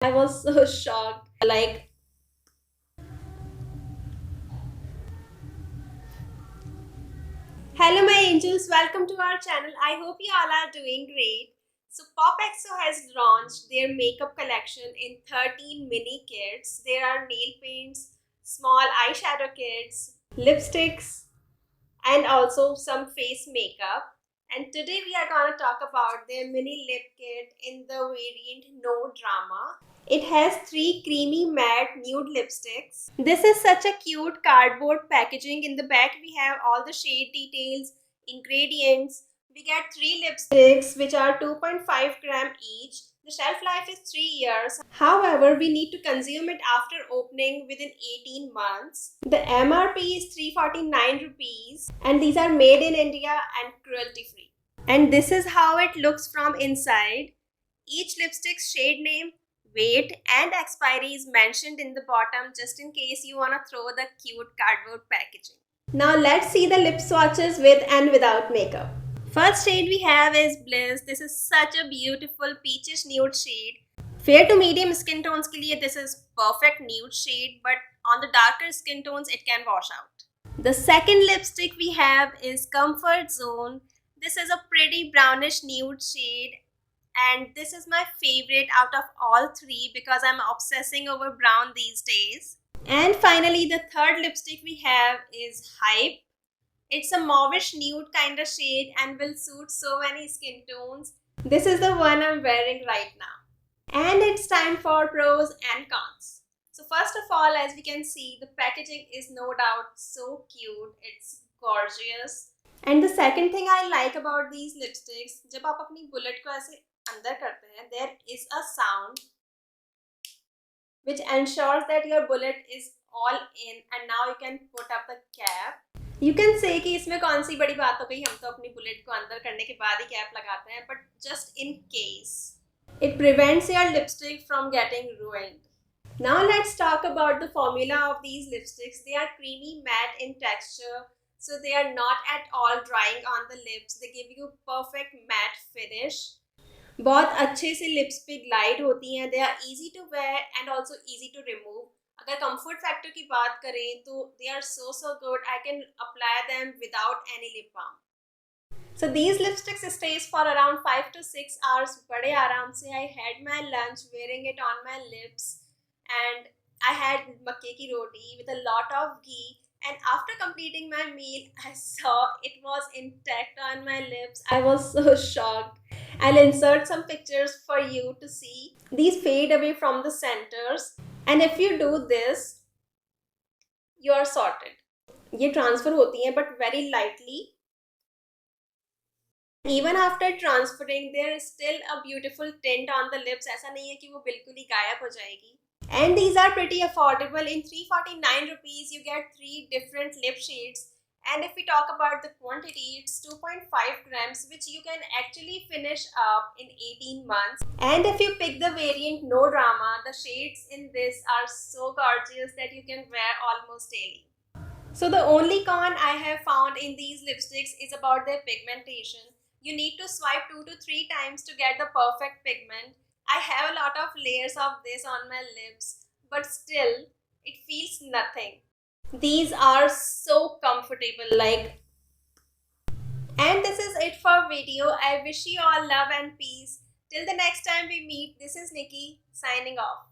I was so shocked. Like, hello, my angels. Welcome to our channel. I hope you all are doing great. So, Popxo has launched their makeup collection in 13 mini kits. There are nail paints, small eyeshadow kits, lipsticks, and also some face makeup. And today we are going to talk about their mini lip kit in the variant No Drama. It has three creamy matte nude lipsticks. This is such a cute cardboard packaging. In the back we have all the shade details, ingredients. We get three lipsticks which are 2.5 gram each. The shelf life is 3 years. However, we need to consume it after opening within 18 months. The MRP is 349 rupees and these are made in India and cruelty free. And this is how it looks from inside. Each lipstick's shade name, weight and expiry is mentioned in the bottom just in case you want to throw the cute cardboard packaging. Now let's see the lip swatches with and without makeup. First shade we have is Bliss. This is such a beautiful peachish nude shade. Fair to medium skin tones के लिए this is perfect nude shade, but on the darker skin tones it can wash out. The second lipstick we have is Comfort Zone. This is a pretty brownish nude shade and this is my favorite out of all three because I'm obsessing over brown these days. And finally, the third lipstick we have is Hype. It's a mauvish nude kind of shade and will suit so many skin tones. This is the one I'm wearing right now. And it's time for pros and cons. So first of all, as we can see, the packaging is no doubt so cute. It's gorgeous. And the second thing I like about these lipsticks, जब आप अपनी bullet को ऐसे अंदर करते हैं, there is a sound which ensures that your bullet is all in and now you can put up the cap. You can say कि इसमें कौन सी बड़ी बात हो गई, हम तो अपनी बुलेट को अंदर करने के बाद ही कैप लगाते हैं, but just in case it prevents your lipstick from getting ruined. Now let's talk about the formula of these lipsticks. They are creamy matte in texture, so they are not at all drying on the lips. They give you perfect matte finish. बहुत अच्छे से lips पे glide होती हैं. They are easy to wear and also easy to remove. अगर comfort factor की बात करें तो they are so good. I can apply them without any lip balm. So these lipsticks stays for around 5 to 6 hours बड़े आराम से. I had my lunch wearing it on my lips and I had मक्के की रोटी with a lot of ghee. And after completing my meal, I saw it was intact on my lips. I was so shocked. I'll insert some pictures for you to see. These fade away from the centers. And if you do this, you are sorted. ये transfer होती हैं but very lightly. Even after transferring, there is still a beautiful tint on the lips. ऐसा नहीं है कि वो बिल्कुल ही गायब हो जाएगी. And these are pretty affordable. In 349 rupees, you get 3 different lip shades. And if we talk about the quantity, it's 2.5 grams, which you can actually finish up in 18 months. And if you pick the variant No Drama, the shades in this are so gorgeous that you can wear almost daily. So the only con I have found in these lipsticks is about their pigmentation. You need to swipe 2 to 3 times to get the perfect pigment. I have a lot of layers of this on my lips, but still, it feels nothing. These are so comfortable, like. And this is it for video. I wish you all love and peace. Till the next time we meet, this is Nikki signing off.